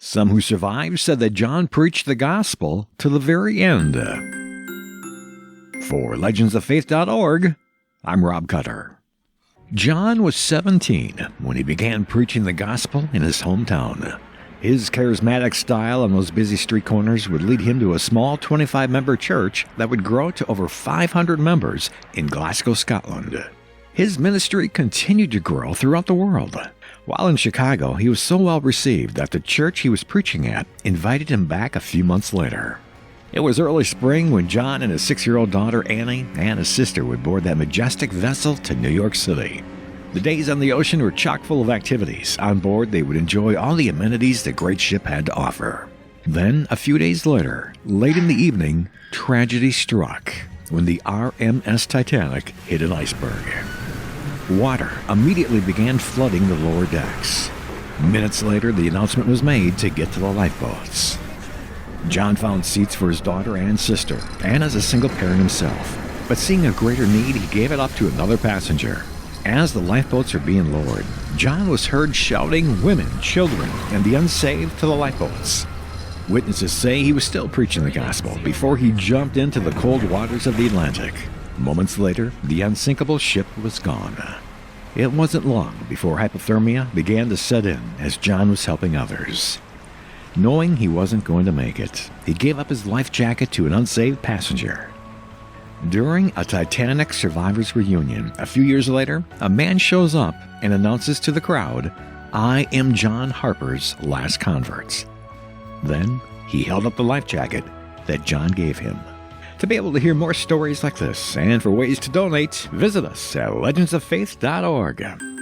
Some who survived said that John preached the gospel to the very end. For legendsoffaith.org, I'm Rob Cutter. John was 17 when he began preaching the gospel in his hometown. His charismatic style on those busy street corners would lead him to a small 25-member church that would grow to over 500 members in Glasgow, Scotland. His ministry continued to grow throughout the world. While in Chicago, he was so well received that the church he was preaching at invited him back a few months later. It was early spring when John and his 6-year-old daughter Annie and his sister would board that majestic vessel to New York City. The days on the ocean were chock full of activities. On board, they would enjoy all the amenities the great ship had to offer. Then, a few days later, late in the evening, tragedy struck when the RMS Titanic hit an iceberg. Water immediately began flooding the lower decks. Minutes later, the announcement was made to get to the lifeboats. John found seats for his daughter and sister, and as a single parent himself. But seeing a greater need, he gave it up to another passenger. As the lifeboats are being lowered, John was heard shouting women, children, and the unsaved to the lifeboats. Witnesses say he was still preaching the gospel before he jumped into the cold waters of the Atlantic. Moments later, the unsinkable ship was gone. It wasn't long before hypothermia began to set in as John was helping others. Knowing he wasn't going to make it, he gave up his life jacket to an unsaved passenger. During a Titanic survivors reunion a few years later, a man shows up and announces to the crowd, "I am John Harper's last convert." Then he held up the life jacket that John gave him. To be able to hear more stories like this and for ways to donate, visit us at legendsoffaith.org.